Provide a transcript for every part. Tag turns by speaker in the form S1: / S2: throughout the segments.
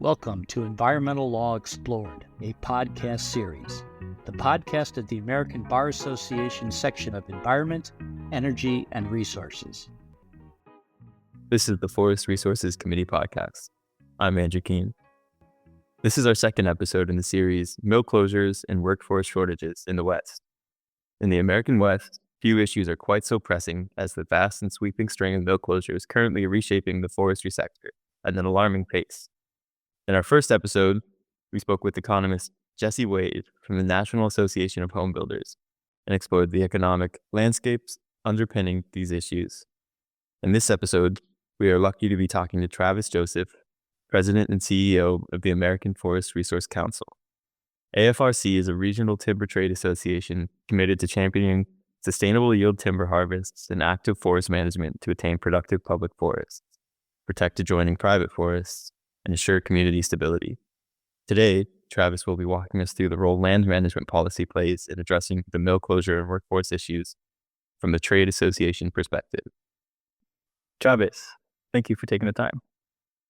S1: Welcome to Environmental Law Explored, a podcast series, the podcast of the American Bar Association section of Environment, Energy, and Resources.
S2: This is the Forest Resources Committee podcast. I'm Andrew Kihn. This is our second episode in the series, Mill Closures and Workforce Shortages in the West. In the American West, few issues are quite so pressing as the vast and sweeping string of mill closures currently reshaping the forestry sector at an alarming pace. In our first episode, we spoke with economist Jesse Wade from the National Association of Home Builders and explored the economic landscapes underpinning these issues. In this episode, we are lucky to be talking to Travis Joseph, President and CEO of the American Forest Resource Council. AFRC is a regional timber trade association committed to championing sustainable yield timber harvests and active forest management to attain productive public forests, protect adjoining private forests, and ensure community stability. Today, Travis will be walking us through the role land management policy plays in addressing the mill closure and workforce issues from the trade association perspective. Travis, thank you for taking the time.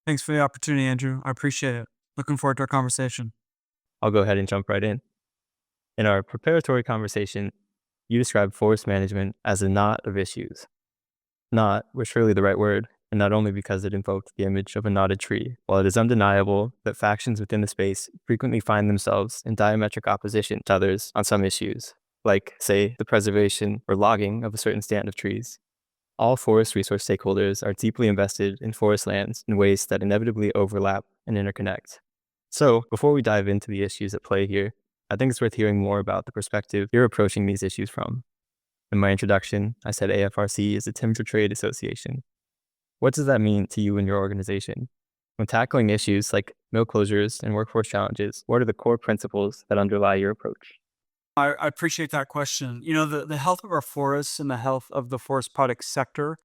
S3: Thanks for the opportunity, Andrew. I appreciate it. Looking forward to our conversation.
S2: I'll go ahead and jump right in. In our preparatory conversation, you described forest management as a knot of issues. Knot was surely the right word, and not only because it invoked the image of a knotted tree. While it is undeniable that factions within the space frequently find themselves in diametric opposition to others on some issues, like, say, the preservation or logging of a certain stand of trees, all forest resource stakeholders are deeply invested in forest lands in ways that inevitably overlap and interconnect. So, before we dive into the issues at play here, I think it's worth hearing more about the perspective you're approaching these issues from. In my introduction, I said AFRC is a timber trade association. What does that mean to you and your organization? When tackling issues like mill closures and workforce challenges, what are the core principles that underlie your approach?
S3: I appreciate that question. You know, the health of our forests and the health of the forest products sector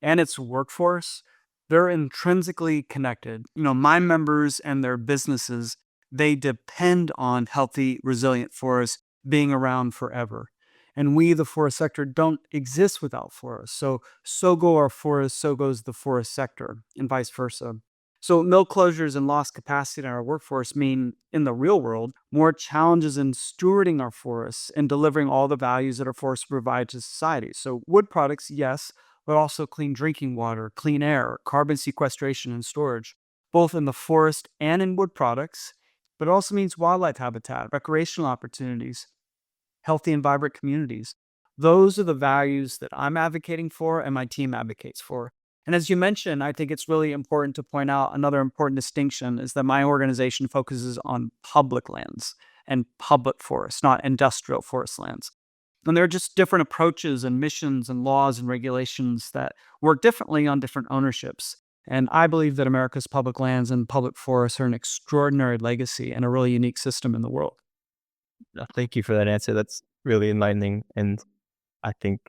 S3: and its workforce, they're intrinsically connected. You know, my members and their businesses, they depend on healthy, resilient forests being around forever. And we, the forest sector, don't exist without forests. So go our forests, so goes the forest sector, and vice versa. So mill closures and lost capacity in our workforce mean, in the real world, more challenges in stewarding our forests and delivering all the values that our forests provide to society. So wood products, yes, but also clean drinking water, clean air, carbon sequestration and storage, both in the forest and in wood products. But it also means wildlife habitat, recreational opportunities, healthy and vibrant communities. Those are the values that I'm advocating for and my team advocates for. And as you mentioned, I think it's really important to point out another important distinction is that my organization focuses on public lands and public forests, not industrial forest lands. And there are just different approaches and missions and laws and regulations that work differently on different ownerships. And I believe that America's public lands and public forests are an extraordinary legacy and a really unique system in the world.
S2: Thank you for that answer. That's really enlightening and I think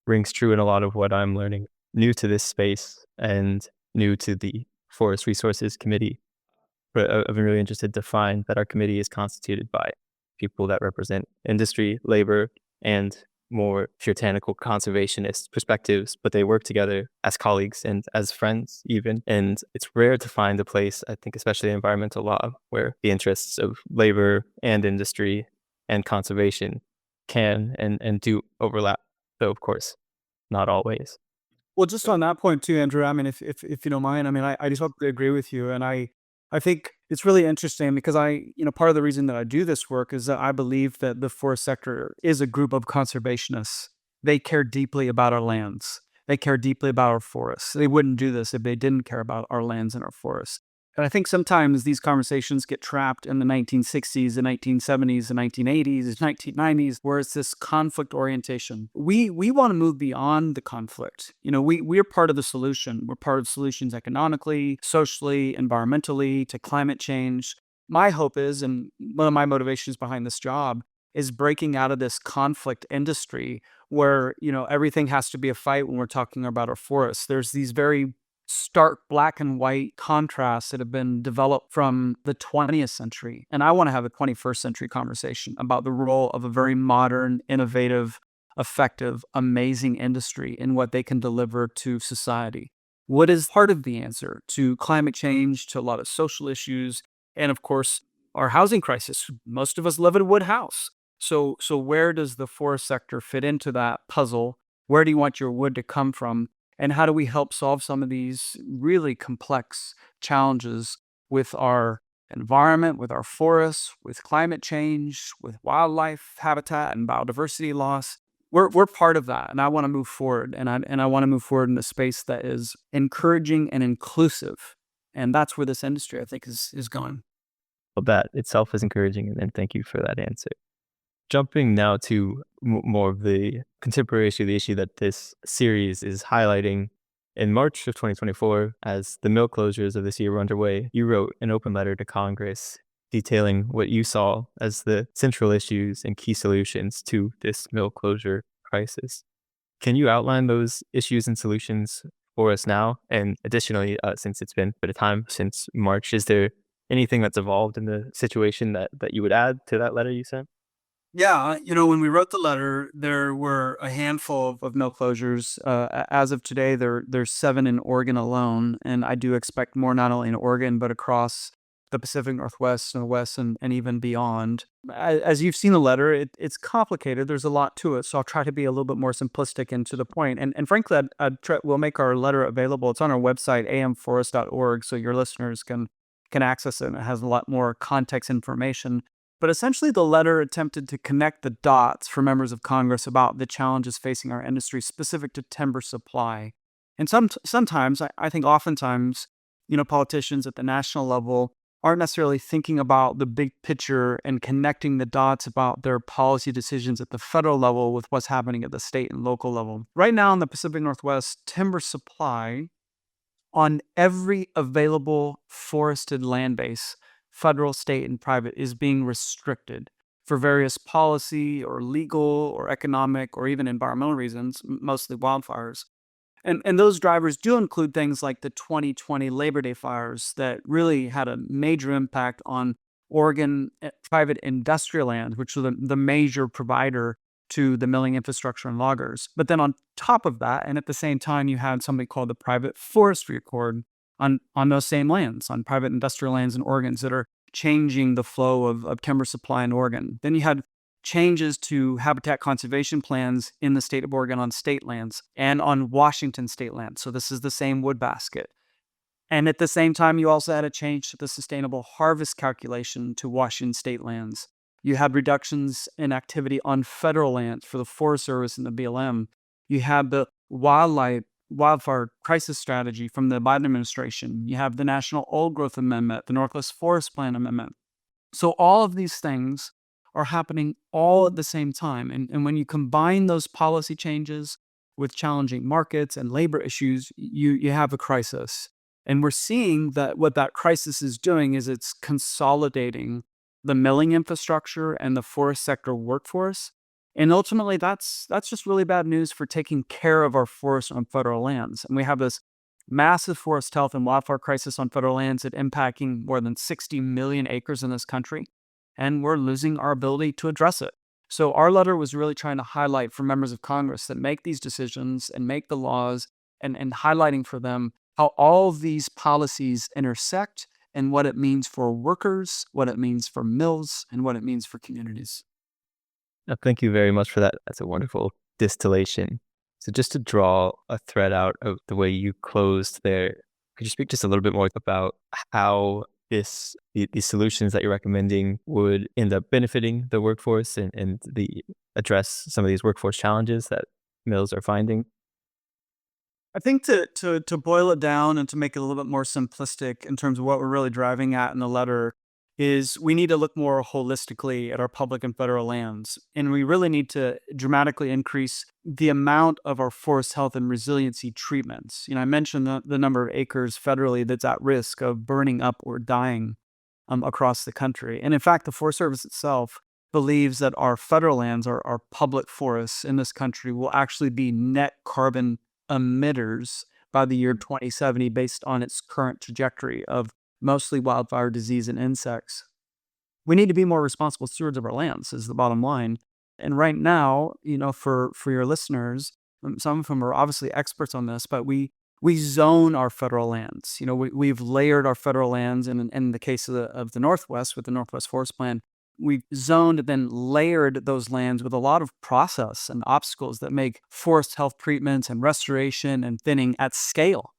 S2: rings true in a lot of what I'm learning. New to this space and new to the Forest Resources Committee. But I've been really interested to find that our committee is constituted by people that represent industry, labor, and more puritanical conservationist perspectives, but they work together as colleagues and as friends even. And it's rare to find a place, I think, especially in environmental law, where the interests of labor and industry and conservation can and do overlap. Though, of course, not always.
S3: Well, just on that point too, Andrew, I mean, if you don't mind, I mean, I just totally agree with you. And I think it's really interesting because part of the reason that I do this work is that I believe that the forest sector is a group of conservationists. They care deeply about our lands. They care deeply about our forests. They wouldn't do this if they didn't care about our lands and our forests. And I think sometimes these conversations get trapped in the 1960s, the 1970s, the 1980s, the 1990s, where it's this conflict orientation. We want to move beyond the conflict. You know, we're part of the solution. We're part of solutions economically, socially, environmentally, to climate change. My hope is, and one of my motivations behind this job, is breaking out of this conflict industry where, you know, everything has to be a fight when we're talking about our forests. There's these very stark black and white contrasts that have been developed from the 20th century. And I want to have a 21st century conversation about the role of a very modern, innovative, effective, amazing industry in what they can deliver to society. Wood is part of the answer to climate change, to a lot of social issues, and of course, our housing crisis. Most of us live in a wood house. So where does the forest sector fit into that puzzle? Where do you want your wood to come from? And how do we help solve some of these really complex challenges with our environment, with our forests, with climate change, with wildlife habitat and biodiversity loss? We're part of that, and I want to move forward, and I want to move forward in a space that is encouraging and inclusive, and that's where this industry I think is going.
S2: Well, that itself is encouraging, and thank you for that answer. Jumping now to more of the contemporary issue, the issue that this series is highlighting. In March of 2024, as the mill closures of this year were underway, you wrote an open letter to Congress detailing what you saw as the central issues and key solutions to this mill closure crisis. Can you outline those issues and solutions for us now? And additionally, since it's been a bit of time since March, is there anything that's evolved in the situation that you would add to that letter you sent?
S3: Yeah, when we wrote the letter, there were a handful of mill closures. As of today, there's 7 in Oregon alone, and I do expect more not only in Oregon but across the Pacific Northwest and the West and even beyond. As you've seen the letter, it's complicated. There's a lot to it, so I'll try to be a little bit more simplistic and to the point. And frankly, we'll make our letter available. It's on our website, amforest.org, so your listeners can access it, and it has a lot more context information. But essentially, the letter attempted to connect the dots for members of Congress about the challenges facing our industry specific to timber supply. And sometimes, I think oftentimes, politicians at the national level aren't necessarily thinking about the big picture and connecting the dots about their policy decisions at the federal level with what's happening at the state and local level. Right now in the Pacific Northwest, timber supply on every available forested land base, federal, state, and private, is being restricted for various policy or legal or economic or even environmental reasons, mostly wildfires. And those drivers do include things like the 2020 Labor Day fires that really had a major impact on Oregon private industrial land, which was the major provider to the milling infrastructure and loggers. But then on top of that, and at the same time, you had something called the Private Forestry Accord on those same lands, on private industrial lands in Oregon that are changing the flow of timber supply in Oregon. Then you had changes to habitat conservation plans in the state of Oregon on state lands and on Washington state lands. So this is the same wood basket. And at the same time, you also had a change to the sustainable harvest calculation to Washington state lands. You had reductions in activity on federal lands for the Forest Service and the BLM. You had the wildfire crisis strategy from the Biden administration. You have the National Old Growth Amendment, the Northwest Forest Plan Amendment. So all of these things are happening all at the same time. And when you combine those policy changes with challenging markets and labor issues, you have a crisis. And we're seeing that what that crisis is doing is it's consolidating the milling infrastructure and the forest sector workforce. And ultimately, that's just really bad news for taking care of our forests on federal lands. And we have this massive forest health and wildfire crisis on federal lands that impacting more than 60 million acres in this country. And we're losing our ability to address it. So our letter was really trying to highlight for members of Congress that make these decisions and make the laws and highlighting for them how all of these policies intersect and what it means for workers, what it means for mills, and what it means for communities.
S2: Thank you very much for that. That's a wonderful distillation. So just to draw a thread out of the way you closed there, could you speak just a little bit more about how these solutions that you're recommending would end up benefiting the workforce and address some of these workforce challenges that mills are finding?
S3: I think to boil it down and to make it a little bit more simplistic in terms of what we're really driving at in the letter is we need to look more holistically at our public and federal lands. And we really need to dramatically increase the amount of our forest health and resiliency treatments. I mentioned the number of acres federally that's at risk of burning up or dying across the country. And in fact, the Forest Service itself believes that our federal lands, our public forests in this country, will actually be net carbon emitters by the year 2070 based on its current trajectory of mostly wildfire disease and insects. We need to be more responsible stewards of our lands is the bottom line. And right now, for your listeners, some of them are obviously experts on this, but we We zone our federal lands. We've layered our federal lands, and in the case of the Northwest, with the Northwest Forest Plan, we've zoned and then layered those lands with a lot of process and obstacles that make forest health treatments and restoration and thinning at scale,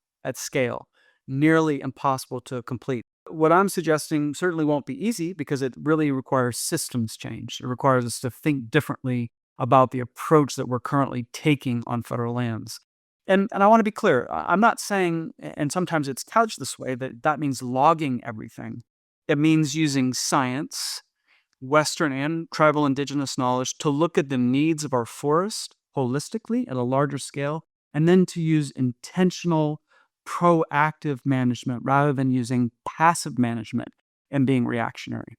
S3: nearly impossible to complete. What I'm suggesting certainly won't be easy because it really requires systems change. It requires us to think differently about the approach that we're currently taking on federal lands. And I want to be clear, I'm not saying, and sometimes it's couched this way, that means logging everything. It means using science, Western and tribal indigenous knowledge to look at the needs of our forest holistically at a larger scale, and then to use intentional, proactive management rather than using passive management and being reactionary.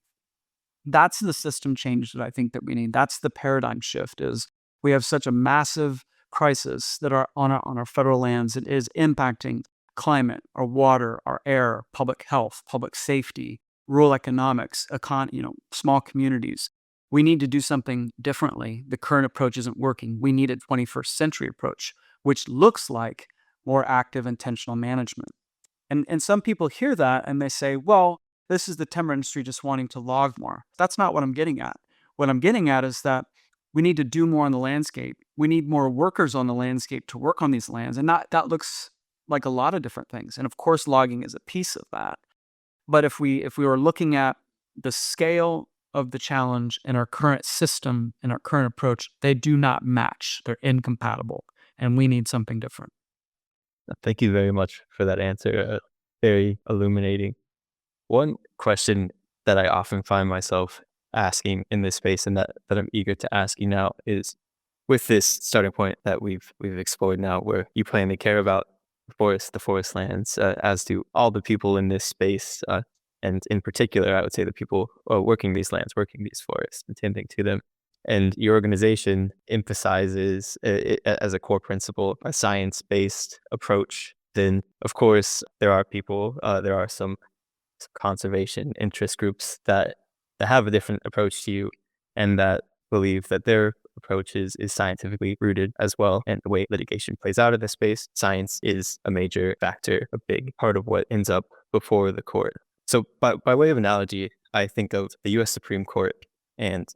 S3: That's the system change that I think that we need. That's the paradigm shift. Is we have such a massive crisis that are on our federal lands. It is impacting climate, our water, our air, public health, public safety, rural economics, small communities. We need to do something differently. The current approach isn't working. We need a 21st century approach, which looks like more active, intentional management. And some people hear that and they say, well, this is the timber industry just wanting to log more. That's not what I'm getting at. What I'm getting at is that we need to do more on the landscape. We need more workers on the landscape to work on these lands. And that looks like a lot of different things. And of course, logging is a piece of that. But if we were looking at the scale of the challenge in our current system and our current approach, they do not match. They're incompatible. And we need something different.
S2: Thank you very much for that answer. Very illuminating. One question that I often find myself asking in this space and that I'm eager to ask you now is, with this starting point that we've explored now, where you plainly care about the forest lands, as do all the people in this space, and in particular, I would say the people working these lands, working these forests, and tending to them. And your organization emphasizes it as a core principle, a science-based approach. Then, of course, there are some conservation interest groups that have a different approach to you and that believe that their approach is scientifically rooted as well. And the way litigation plays out in this space, science is a major factor, a big part of what ends up before the court. So by way of analogy, I think of the U.S. Supreme Court and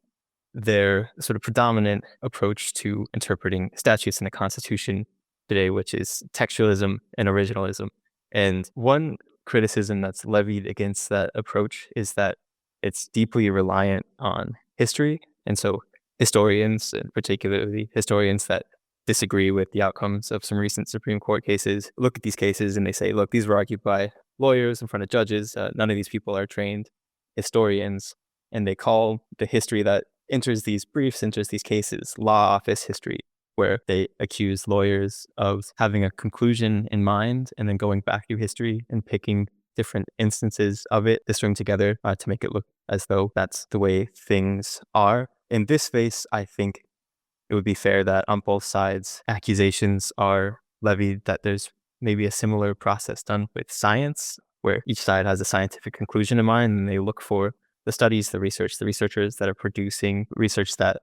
S2: their sort of predominant approach to interpreting statutes in the Constitution today, which is textualism and originalism. And one criticism that's levied against that approach is that it's deeply reliant on history. And so historians, and particularly historians that disagree with the outcomes of some recent Supreme Court cases, look at these cases and they say, look, these were argued by lawyers in front of judges. None of these people are trained historians. And they call the history that enters these briefs, enters these cases, law office history, where they accuse lawyers of having a conclusion in mind and then going back through history and picking different instances of it to string together to make it look as though that's the way things are. In this space, I think it would be fair that on both sides, accusations are levied that there's maybe a similar process done with science, where each side has a scientific conclusion in mind and they look for the studies, the researchers that are producing research that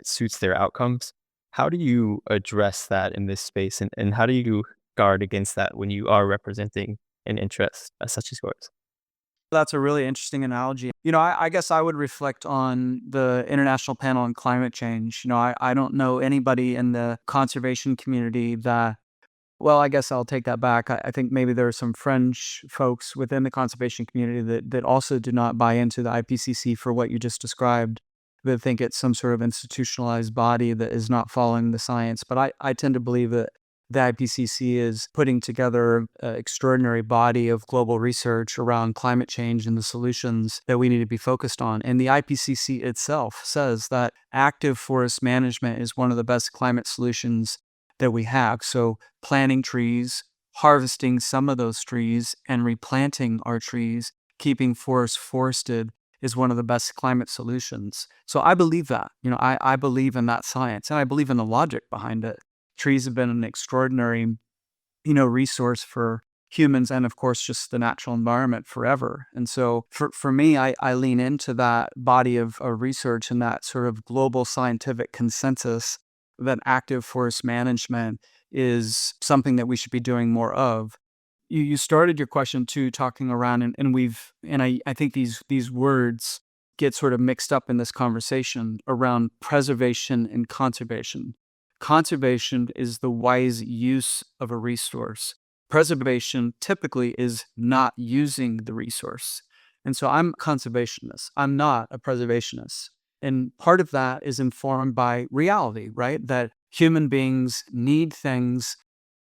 S2: suits their outcomes. How do you address that in this space, and how do you guard against that when you are representing an interest such as yours?
S3: That's a really interesting analogy. I guess I would reflect on the International Panel on Climate Change. I don't know anybody in the conservation community that, well, I guess I'll take that back. I think maybe there are some French folks within the conservation community that also do not buy into the IPCC for what you just described, that think it's some sort of institutionalized body that is not following the science. But I tend to believe that the IPCC is putting together an extraordinary body of global research around climate change and the solutions that we need to be focused on. And the IPCC itself says that active forest management is one of the best climate solutions that we have. So planting trees, harvesting some of those trees, and replanting our trees, keeping forests forested is one of the best climate solutions. So I believe that. I believe in that science, and I believe in the logic behind it. Trees have been an extraordinary, resource for humans and, of course, just the natural environment forever. And so for me, I lean into that body of research and that sort of global scientific consensus that active forest management is something that we should be doing more of. You started your question too, talking around, and I think these words get sort of mixed up in this conversation around preservation and conservation. Conservation is the wise use of a resource. Preservation typically is not using the resource. And so I'm a conservationist. I'm not a preservationist. And part of that is informed by reality, right? That human beings need things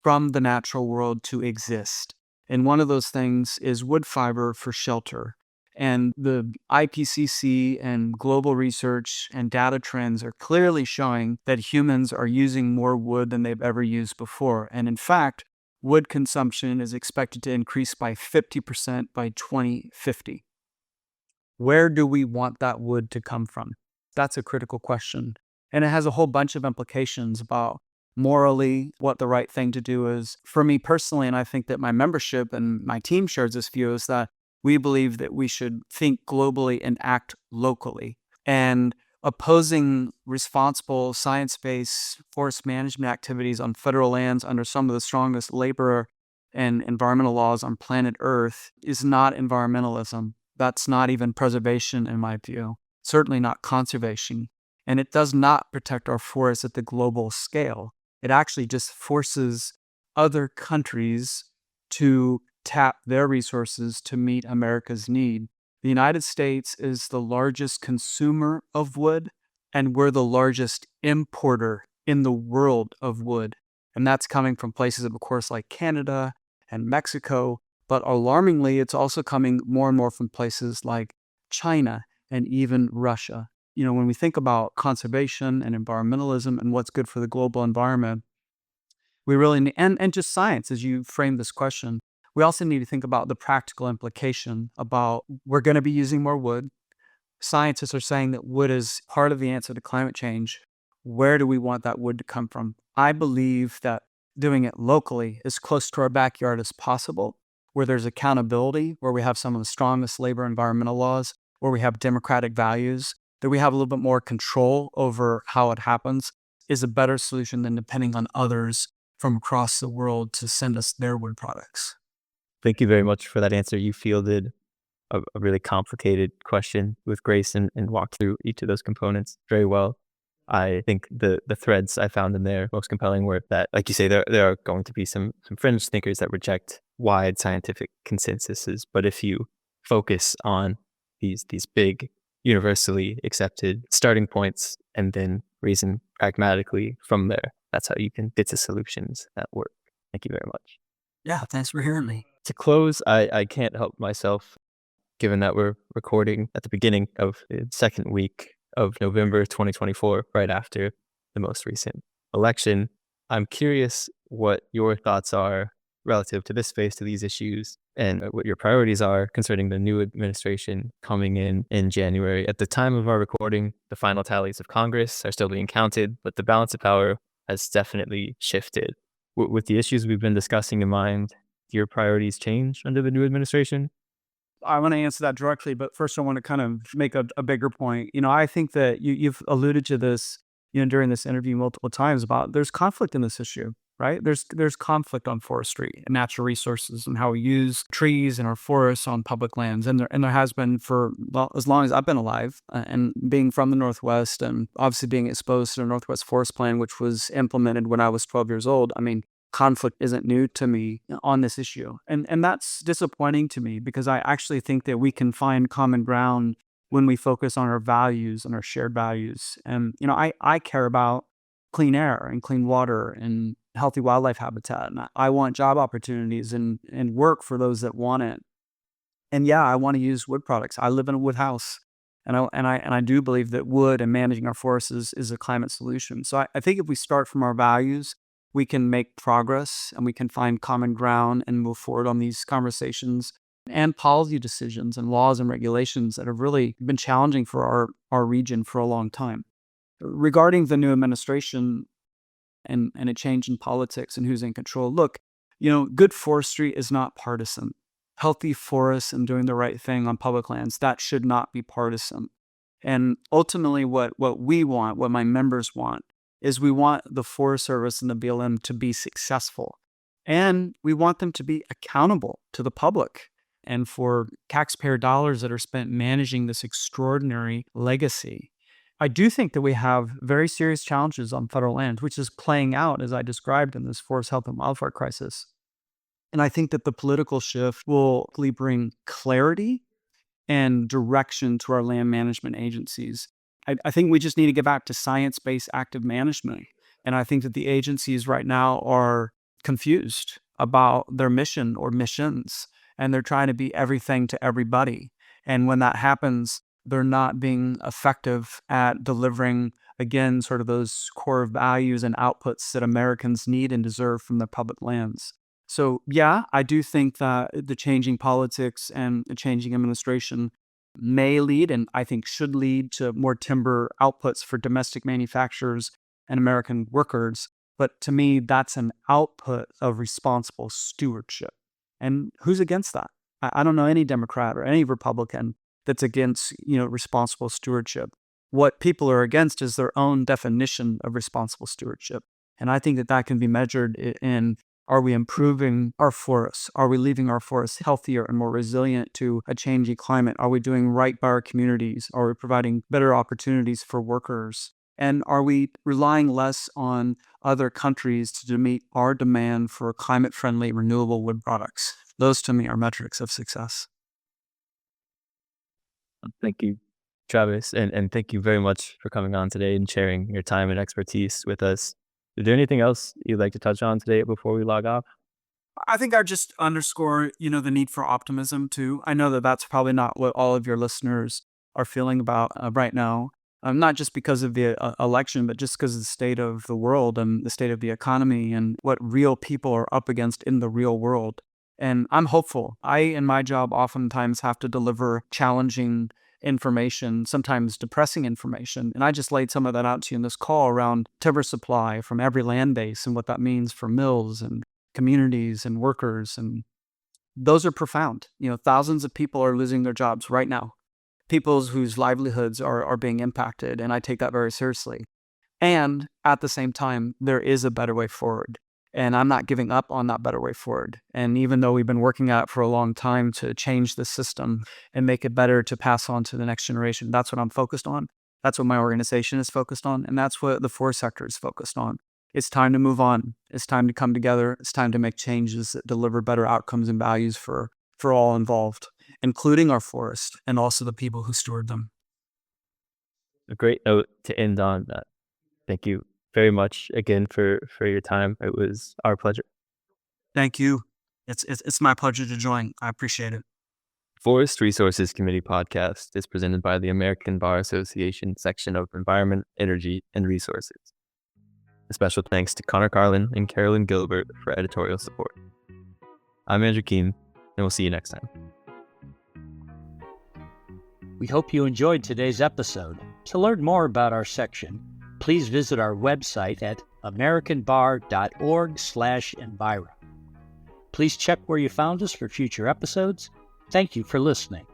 S3: from the natural world to exist. And one of those things is wood fiber for shelter. And the IPCC and global research and data trends are clearly showing that humans are using more wood than they've ever used before. And in fact, wood consumption is expected to increase by 50% by 2050. Where do we want that wood to come from? That's a critical question. And it has a whole bunch of implications about morally what the right thing to do is. For me personally, and I think that my membership and my team shares this view, is that we believe that we should think globally and act locally. And opposing responsible science-based forest management activities on federal lands under some of the strongest labor and environmental laws on planet Earth is not environmentalism. That's not even preservation in my view, certainly not conservation. And it does not protect our forests at the global scale. It actually just forces other countries to tap their resources to meet America's need. The United States is the largest consumer of wood, and we're the largest importer in the world of wood. And that's coming from places, of course, like Canada and Mexico. But alarmingly, it's also coming more and more from places like China and even Russia. When we think about conservation and environmentalism and what's good for the global environment, we really need, and just science, as you frame this question, we also need to think about the practical implication about we're going to be using more wood. Scientists are saying that wood is part of the answer to climate change. Where do we want that wood to come from? I believe that doing it locally, as close to our backyard as possible, where there's accountability, where we have some of the strongest labor environmental laws, where we have democratic values, that we have a little bit more control over how it happens, is a better solution than depending on others from across the world to send us their wood products.
S2: Thank you very much for that answer. You fielded a really complicated question with grace and walked through each of those components very well. I think the threads I found in there most compelling were that, like you say, there are going to be some fringe thinkers that reject wide scientific consensuses, but if you focus on these big, universally accepted starting points and then reason pragmatically from there, that's how you can get to solutions that work. Thank you very much.
S3: Yeah, thanks for hearing me.
S2: To close, I can't help myself, given that we're recording at the beginning of the second week of November 2024, right after the most recent election. I'm curious what your thoughts are relative to this phase, to these issues, and what your priorities are concerning the new administration coming in January. At the time of our recording, the final tallies of Congress are still being counted, but the balance of power has definitely shifted. With the issues we've been discussing in mind, do your priorities change under the new administration?
S3: I want to answer that directly, but first I want to kind of make a bigger point. I think that you've alluded to this, during this interview multiple times about there's conflict in this issue, right? There's conflict on forestry and natural resources and how we use trees and our forests on public lands, and there has been for as long as I've been alive, and being from the Northwest and obviously being exposed to the Northwest Forest Plan, which was implemented when I was 12 years old. I mean, conflict isn't new to me on this issue. And that's disappointing to me because I actually think that we can find common ground when we focus on our values and our shared values. And, I care about clean air and clean water and healthy wildlife habitat. And I want job opportunities and work for those that want it. And yeah, I want to use wood products. I live in a wood house. And I do believe that wood and managing our forests is a climate solution. So I think if we start from our values, we can make progress and we can find common ground and move forward on these conversations and policy decisions and laws and regulations that have really been challenging for our region for a long time. Regarding the new administration and a change in politics and who's in control, look, good forestry is not partisan. Healthy forests and doing the right thing on public lands, that should not be partisan. And ultimately what we want, what my members want, is we want the Forest Service and the BLM to be successful. And we want them to be accountable to the public and for taxpayer dollars that are spent managing this extraordinary legacy. I do think that we have very serious challenges on federal lands, which is playing out, as I described, in this forest health and wildfire crisis. And I think that the political shift will hopefully bring clarity and direction to our land management agencies. I think we just need to get back to science-based active management. And I think that the agencies right now are confused about their mission or missions, and they're trying to be everything to everybody. And when that happens, they're not being effective at delivering, again, sort of those core values and outputs that Americans need and deserve from their public lands. So, yeah, I do think that the changing politics and the changing administration may lead, and I think should lead, to more timber outputs for domestic manufacturers and American workers. But to me, that's an output of responsible stewardship. And who's against that? I don't know any Democrat or any Republican that's against, responsible stewardship. What people are against is their own definition of responsible stewardship. And I think that can be measured in, are we improving our forests? Are we leaving our forests healthier and more resilient to a changing climate? Are we doing right by our communities? Are we providing better opportunities for workers? And are we relying less on other countries to meet our demand for climate-friendly, renewable wood products? Those, to me, are metrics of success.
S2: Thank you, Travis, and thank you very much for coming on today and sharing your time and expertise with us. Is there anything else you'd like to touch on today before we log off?
S3: I think I'd just underscore, the need for optimism too. I know that that's probably not what all of your listeners are feeling about right now. Not just because of the election, but just because of the state of the world and the state of the economy and what real people are up against in the real world. And I'm hopeful. I, in my job, oftentimes have to deliver challenging information, sometimes depressing information. And I just laid some of that out to you in this call around timber supply from every land base and what that means for mills and communities and workers. And those are profound. Thousands of people are losing their jobs right now. People whose livelihoods are being impacted. And I take that very seriously. And at the same time, there is a better way forward. And I'm not giving up on that better way forward. And even though we've been working at it for a long time to change the system and make it better to pass on to the next generation, that's what I'm focused on. That's what my organization is focused on. And that's what the forest sector is focused on. It's time to move on. It's time to come together. It's time to make changes that deliver better outcomes and values for all involved, including our forest and also the people who steward them.
S2: A great note to end on. Thank you very much again for your time. It was our pleasure.
S3: Thank you. It's my pleasure to join. I appreciate it.
S2: Forest Resources Committee podcast is presented by the American Bar Association section of Environment, Energy, and Resources. A special thanks to Connor Carlin and Carolyn Gilbert for editorial support. I'm Andrew Kihn, and we'll see you next time.
S1: We hope you enjoyed today's episode. To learn more about our section, please visit our website at americanbar.org/enviro. Please check where you found us for future episodes. Thank you for listening.